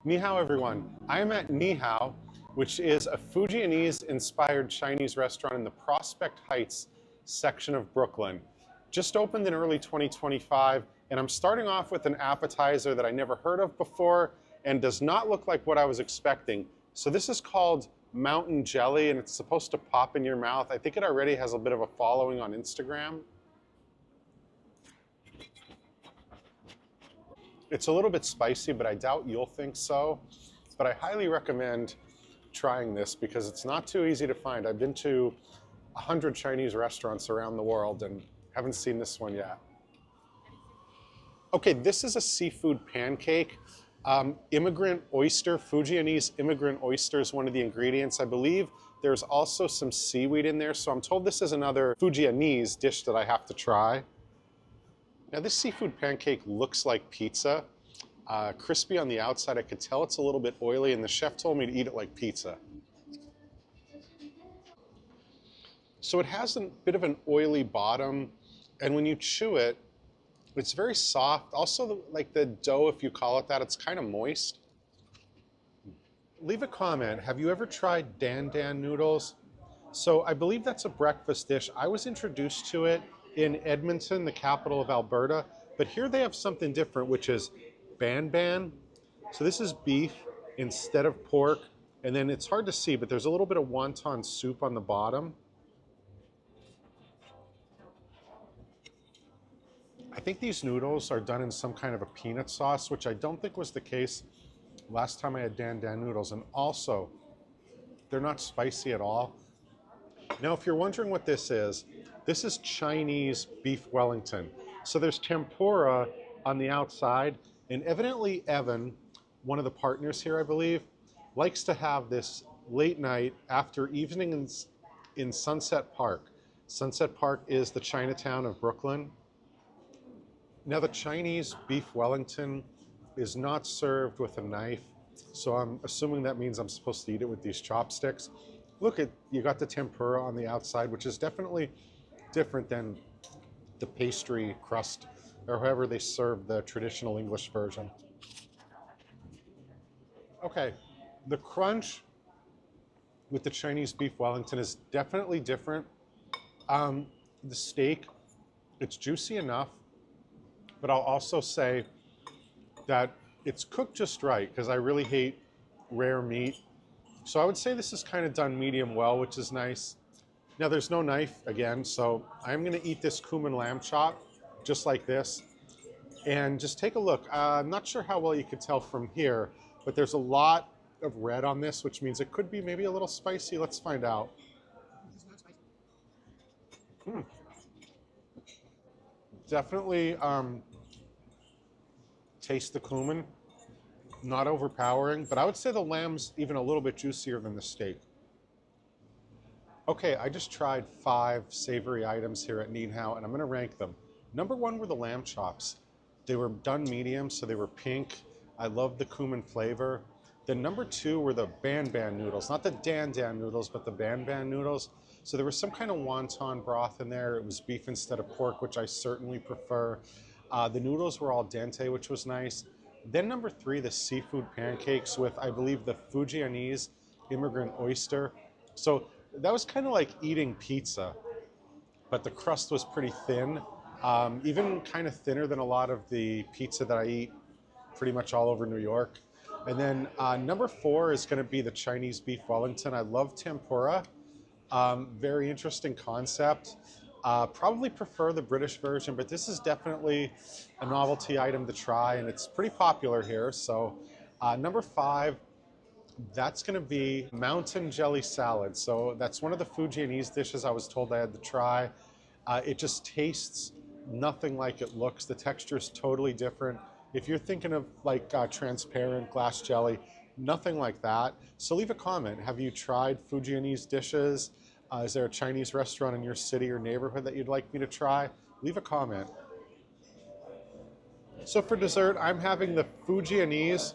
Ni hao, everyone. I am at Nin Hao, which is a Fujianese-inspired Chinese restaurant in the Prospect Heights section of Brooklyn. Just opened in early 2025, and I'm starting off with an appetizer that I never heard of before and does not look like what I was expecting. So this is called mountain jelly, and it's supposed to pop in your mouth. I think it already has a bit of a following on Instagram. It's a little bit spicy, but I doubt you'll think so. But I highly recommend trying this because it's not too easy to find. I've been to 100 Chinese restaurants around the world and haven't seen this one yet. Okay, this is a seafood pancake. Immigrant oyster, Fujianese immigrant oyster is one of the ingredients. I believe there's also some seaweed in there. So I'm told this is another Fujianese dish that I have to try. Now this seafood pancake looks like pizza. Crispy on the outside. I could tell it's a little bit oily, and the chef told me to eat it like pizza. So it has a bit of an oily bottom, and when you chew it, it's very soft. Also, like the dough, if you call it that, it's kind of moist. Leave a comment. Have you ever tried Dan Dan noodles? So I believe that's a breakfast dish. I was introduced to it in Edmonton, the capital of Alberta, but here they have something different, which is ban ban. So this is beef instead of pork, and then it's hard to see, but there's a little bit of wonton soup on the bottom. I think these noodles are done in some kind of a peanut sauce, which I don't think was the case last time I had Dan Dan noodles, and also they're not spicy at all. Now, if you're wondering what this is Chinese beef Wellington. So there's tempura on the outside, and evidently Evan, one of the partners here, I believe, likes to have this late night after evenings in Sunset Park. Sunset Park is the Chinatown of Brooklyn. Now, the Chinese beef Wellington is not served with a knife, so I'm assuming that means I'm supposed to eat it with these chopsticks. Look, you got the tempura on the outside, which is definitely different than the pastry crust or however they serve the traditional English version. Okay, the crunch with the Chinese beef Wellington is definitely different. The steak, it's juicy enough, but I'll also say that it's cooked just right because I really hate rare meat. So I would say this is kind of done medium well, which is nice. Now there's no knife again, so I'm gonna eat this Cumin lamb chop just like this. And just take a look. I'm not sure how well you can tell from here, but there's a lot of red on this, which means it could be maybe a little spicy. Let's find out. Definitely taste the cumin. Not overpowering, but I would say the lamb's even a little bit juicier than the steak. Okay, I just tried 5 savory items here at Nin Hao, and I'm gonna rank them. Number 1 were the lamb chops. They were done medium, so they were pink. I love the cumin flavor. Then number 2 were the ban ban noodles, not the Dan Dan noodles, but the ban ban noodles. So there was some kind of wonton broth in there. It was beef instead of pork, which I certainly prefer. The noodles were al dente, which was nice. Then number 3, the seafood pancakes with, I believe, the Fujianese immigrant oyster. So that was kind of like eating pizza, but the crust was pretty thin, even kind of thinner than a lot of the pizza that I eat pretty much all over New York. And then number 4 is going to be the Chinese beef Wellington. I love tempura. Very interesting concept. Probably prefer the British version, but this is definitely a novelty item to try, and it's pretty popular here. So number 5, that's going to be mountain jelly salad. So that's one of the Fujianese dishes I was told I had to try. It just tastes nothing like it looks. The texture is totally different. If you're thinking of like transparent glass jelly, nothing like that. So leave a comment. Have you tried Fujianese dishes? Is there a Chinese restaurant in your city or neighborhood that you'd like me to try? Leave a comment. So for dessert, I'm having the Fujianese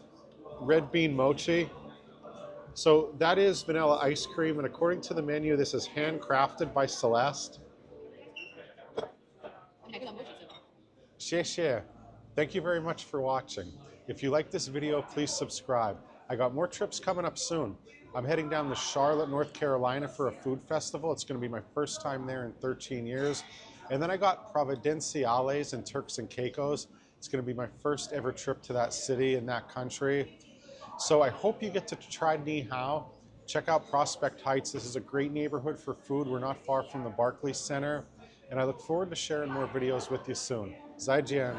red bean mochi. So that is vanilla ice cream, and according to the menu, this is handcrafted by Celeste. 谢谢. Thank you very much for watching. If you like this video, please subscribe. I got more trips coming up soon. I'm heading down to Charlotte, North Carolina for a food festival. It's going to be my first time there in 13 years. And then I got Providenciales and Turks and Caicos. It's going to be my first ever trip to that city and that country. So I hope you get to try Nin Hao. Check out Prospect Heights. This is a great neighborhood for food. We're not far from the Barclays Center. And I look forward to sharing more videos with you soon. Zaijian.